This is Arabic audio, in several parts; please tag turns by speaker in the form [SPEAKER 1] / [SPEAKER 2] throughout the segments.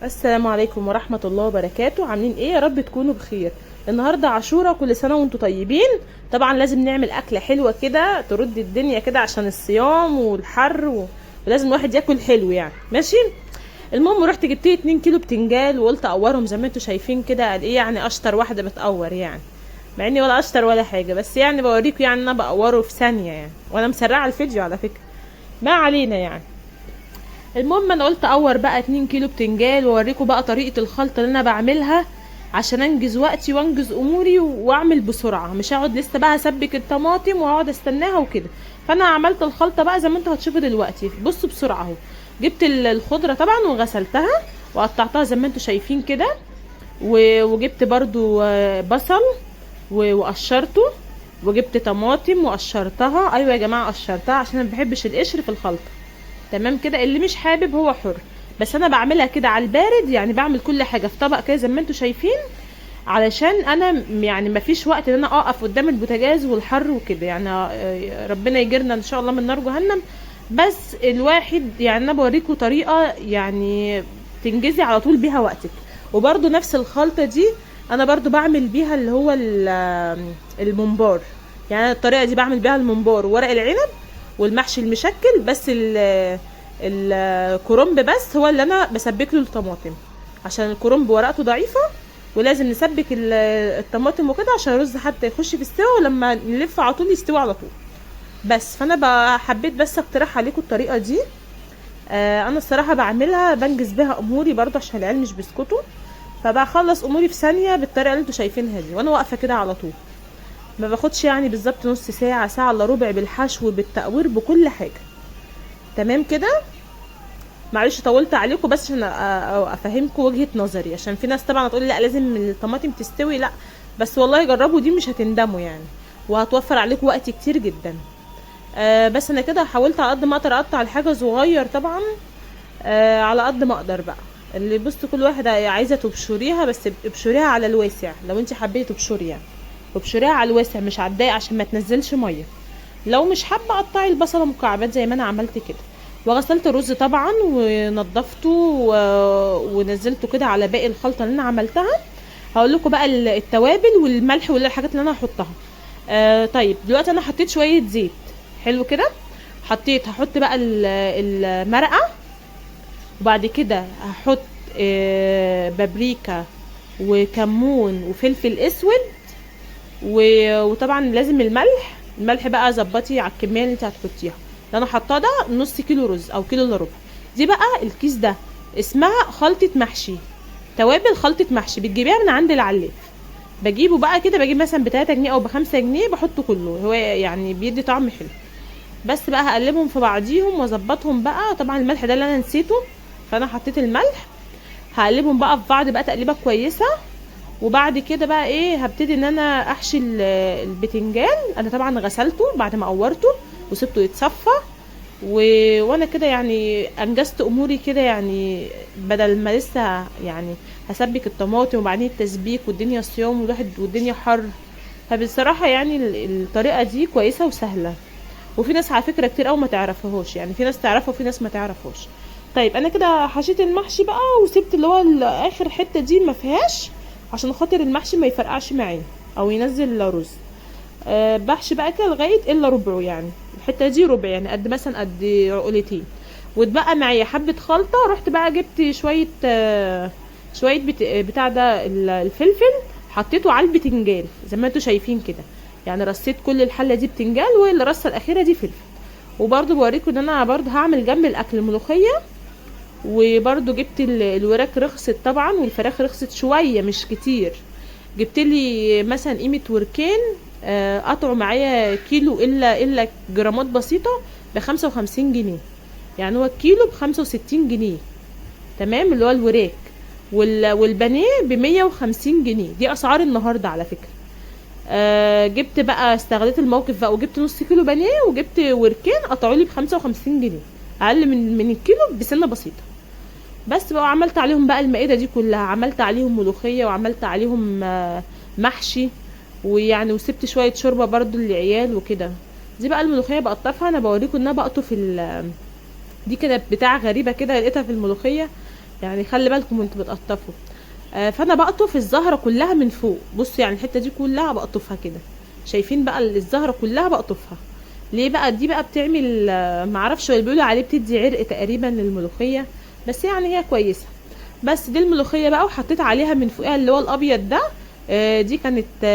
[SPEAKER 1] السلام عليكم ورحمة الله وبركاته. عاملين ايه؟ يا رب تكونوا بخير. النهاردة عاشورة، كل سنة وانتم طيبين. طبعا لازم نعمل أكلة حلوة كده ترد الدنيا كده عشان الصيام والحر ولازم الواحد ياكل حلو يعني. ماشي. المهم رحت جبت لي 2 كيلو بتنجال وقلت اقورهم زي ما انتم شايفين كده. قال ايه يعني؟ اشطر واحدة بتقور يعني، مع اني ولا اشطر ولا حاجة، بس يعني بوريكم يعني انا بقوره في ثانية يعني، وانا مسرعة الفيديو على فكرة. ما علينا يعني. المهم انا قلت اور بقى 2 كيلو بتنجال واوريكم بقى طريقة الخلطة اللي انا بعملها عشان انجز وقتي وانجز اموري واعمل بسرعة. مش هقعد لسه بقى اسبك الطماطم واقعد استناها وكده. فانا عملت الخلطة بقى زي ما انتوا هتشوفوا دلوقتي. بصوا بسرعة اهو. جبت الخضرة طبعا وغسلتها وقطعتها زي ما انتوا شايفين كده. وجبت برضو بصل وقشرته. وجبت طماطم وقشرتها. ايوه يا جماعة قشرتها عشان انا مبحبش القشر في الخلطة. تمام كده. اللي مش حابب هو حر، بس انا بعملها كده على البارد يعني. بعمل كل حاجه في طبق كده زي ما انتم شايفين، علشان انا يعني مفيش وقت ان انا اقف قدام البوتاجاز والحر وكده يعني. ربنا يجرنا ان شاء الله من نار جهنم. بس الواحد يعني انا بوريكم طريقه يعني تنجزي على طول بيها وقتك. وبرده نفس الخلطه دي انا برضو بعمل بيها اللي هو الممبار. يعني الطريقه دي بعمل بيها الممبار وورق العنب والمحشي المشكل. بس الكرنب بس هو اللي انا بسبك له الطماطم، عشان الكرنب ورقته ضعيفه ولازم نسبك الطماطم وكده عشان الرز حتى يخش في السوا، ولما نلف على طول يستوي على طول. بس فانا حبيت بس اقترح عليكم الطريقه دي. انا الصراحه بعملها بنجز بيها اموري برضه عشان العيال مش بيسكتوا، فبخلص اموري في ثانيه بالطريقه اللي انتوا شايفينها دي وانا واقفه كده على طول. ما باخدش يعني بالظبط نص ساعه، ساعه الا ربع، بالحشو بالتقوير بكل حاجه. تمام كده. معلش طولت عليكم بس عشان افهمكم وجهة نظري، عشان في ناس طبعا هتقول لا لازم الطماطم تستوي. لا، بس والله جربوا دي مش هتندموا يعني، وهتوفر عليكم وقت كتير جدا. بس انا كده حاولت على قد ما اقدر اقطع الحاجه صغير طبعا. على قد ما اقدر بقى. اللي بصوا كل واحده عايزه تبشريها، بس ابشريها على الواسع لو انت حبيتي تبشري يعني. وابشريها على الواسع مش على الضيق عشان ما تنزلش ميه. لو مش حابه قطعي البصله مكعبات زي ما انا عملت كده. وغسلت الرز طبعا ونضفته ونزلته كده على باقي الخلطه اللي انا عملتها. هقول لكم بقى التوابل والملح والحاجات اللي انا هحطها. طيب دلوقتي انا حطيت شويه زيت. حلو كده. هحط بقى المرقه. وبعد كده هحط بابريكا وكمون وفلفل اسود. وطبعا لازم الملح بقى ظبطي على الكميه اللي انت هتحطيها. اللي انا حاطاه ده نص كيلو رز او كيلو الا ربع. دي بقى الكيس ده اسمها خلطه محشي. توابل خلطه محشي بتجيبيها من عند العلاف. بجيبه بقى كده، بجيب مثلا ب3 جنيه او ب5 جنيه، بحطه كله. هو يعني بيدي طعم حلو. بس بقى هقلبهم في بعضيهم واظبطهم بقى. طبعا الملح ده اللي انا نسيته، فانا حطيت الملح. هقلبهم بقى في بعض بقى تقليبه كويسه. وبعد كده بقى ايه، هبتدي ان انا احشي البتنجان. انا طبعا غسلته بعد ما قورته وسبته يتصفى. وانا كده يعني انجزت اموري كده يعني، بدل ما لسه يعني هسبك الطماطم وبعدين التسبيك والدنيا صيام والدنيا حر. فبصراحه يعني الطريقه دي كويسه وسهله. وفي ناس على فكره كتير قوي ما تعرفهاش يعني، في ناس تعرفها وفي ناس ما تعرفهاش. طيب انا كده حشيت المحشي بقى وسبت اللي هو اخر حته دي ما فيهاش، عشان خاطر المحشي ما يفرقعش معايا او ينزل رز. بحشي بقى كده لغايه الا ربعه يعني. الحته دي ربع يعني، قد مثلا قد عقلتين. واتبقى معايا حبه خلطه. رحت بقى جبت شويه بتاع ده الفلفل. حطيته على البتنجان زي ما انتوا شايفين كده. يعني رصيت كل الحله دي بتنجان، والرصه الاخيره دي فلفل. وبرده بوريكم ان انا برده هعمل جنب الاكل ملوخيه. وبرده جبت الوراك رخصت طبعا، والفراخ رخصت شويه مش كتير. جبت لي مثلا قيمه وركين. قطعوا معايا كيلو الا جرامات بسيطه ب55 جنيه. يعني هو الكيلو ب65 جنيه. تمام. اللي هو الوراك والبانيه ب150 جنيه. دي اسعار النهارده على فكره. جبت بقى، استغليت الموقف بقى وجبت نص كيلو بانيه وجبت وركين قطعوا لي ب55 جنيه. اقل من الكيلو بسنه بسيطه. بس بقى عملت عليهم بقى المائده دي كلها. عملت عليهم ملوخيه وعملت عليهم محشي. ويعني وسبت شويه شوربه برضو للعيال وكده. دي بقى الملوخيه بقطفها. انا بوريكم ان انا بقطف دي كده بتاع غريبه كده لقيتها في الملوخيه. يعني خلي بالكم وانتوا بتقطفوا. فانا بقطف الزهره كلها من فوق. بصوا يعني الحته دي كلها بقطفها كده، شايفين بقى الزهره كلها بقطفها. ليه بقى؟ دي بقى بتعمل معرفش اللي بيقولوا عليه بتدي عرق تقريبا للملوخيه، بس يعني هي كويسه. بس دي الملوخيه بقى، وحطيت عليها من فوقها اللي هو الابيض ده. دي كانت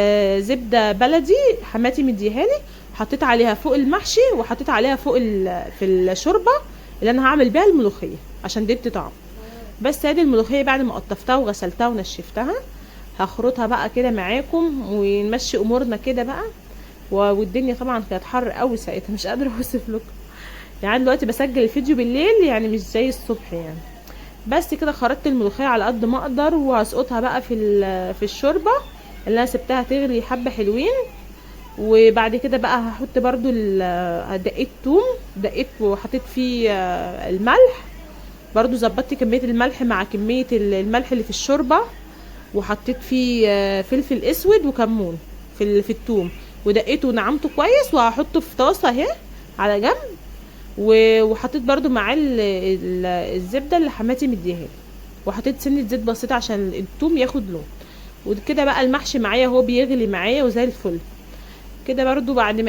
[SPEAKER 1] زبده بلدي حماتي مديهالي، حطيت عليها فوق المحشي، وحطيت عليها فوق في الشوربه اللي انا هعمل بيها الملوخيه عشان تدي طعم. بس ادي الملوخيه بعد ما قطفتها وغسلتها ونشفتها، هخرطها بقى كده معاكم ونمشي امورنا كده بقى. والدنيا طبعا كانت حر قوي ساعتها، مش قادره اوصف لكم. يعني دلوقتي بسجل الفيديو بالليل، يعني مش زي الصبح يعني. بس كده خرطت الملوخيه على قد ما اقدر، وهسقطها بقى في الشوربه اللي انا سبتها تغلي حبه حلوين. وبعد كده بقى هحط برضو دقيت توم، دقيت وحطيت فيه الملح. برضو ظبطت كميه الملح مع كميه الملح اللي في الشوربه، وحطيت فيه فلفل اسود وكمون في التوم، ودقيته ونعمته كويس، وهحطه في طاسه اهي على جنب. وحطيت برضو معاه الزبده اللي حماتي مديها لي، وحطيت سنه زيت بسيطه عشان التوم ياخد لون. وكده بقى المحشي معايا هو بيغلي معايا وزي الفل كده. برضو بعد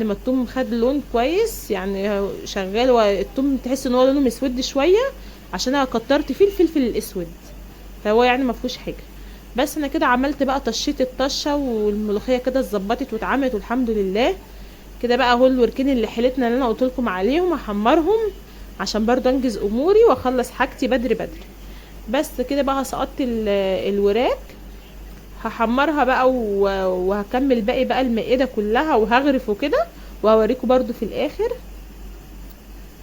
[SPEAKER 1] ما التوم خد لون كويس يعني شغال، والتوم تحس ان هو لونه مسود شويه عشان انا كترت فيه الفلفل الاسود، فهو يعني ما فيهوش حاجه. بس انا كده عملت بقى طشيت الطشه، والملوخيه كده اتظبطت واتعملت والحمد لله. كده بقى اهو الوركين اللي حيلتنا اللي انا قلت لكم عليهم هحمرهم عشان برضو انجز اموري واخلص حاجتي بدري بدري. بس كده بقى سقطت الوراك، هحمرها بقى وهكمل باقي بقى المائده كلها وهغرف وكده، وهوريكم برضو في الاخر.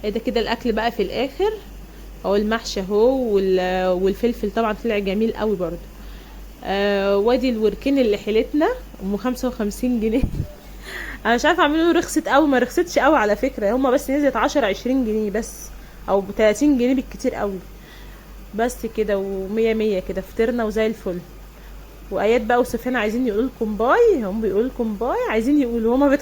[SPEAKER 1] ده كده الاكل بقى في الاخر اهو، المحشي اهو والفلفل طبعا طلع جميل قوي برضو. وادي الوركين اللي حيلتنا ام 55 جنيه. انا مش عارفه اعمله رخصت قوي، ما رخصتش قوي على فكره، هما بس نزلت 10-20 جنيه بس، او 30 جنيه بالكتير قوي. بس كده ومية مية كده فطرنا وزي الفل. وايات بقى وسفيان عايزين يقولوا لكم باي، هم بيقولوا لكم باي، عايزين يقولوا هما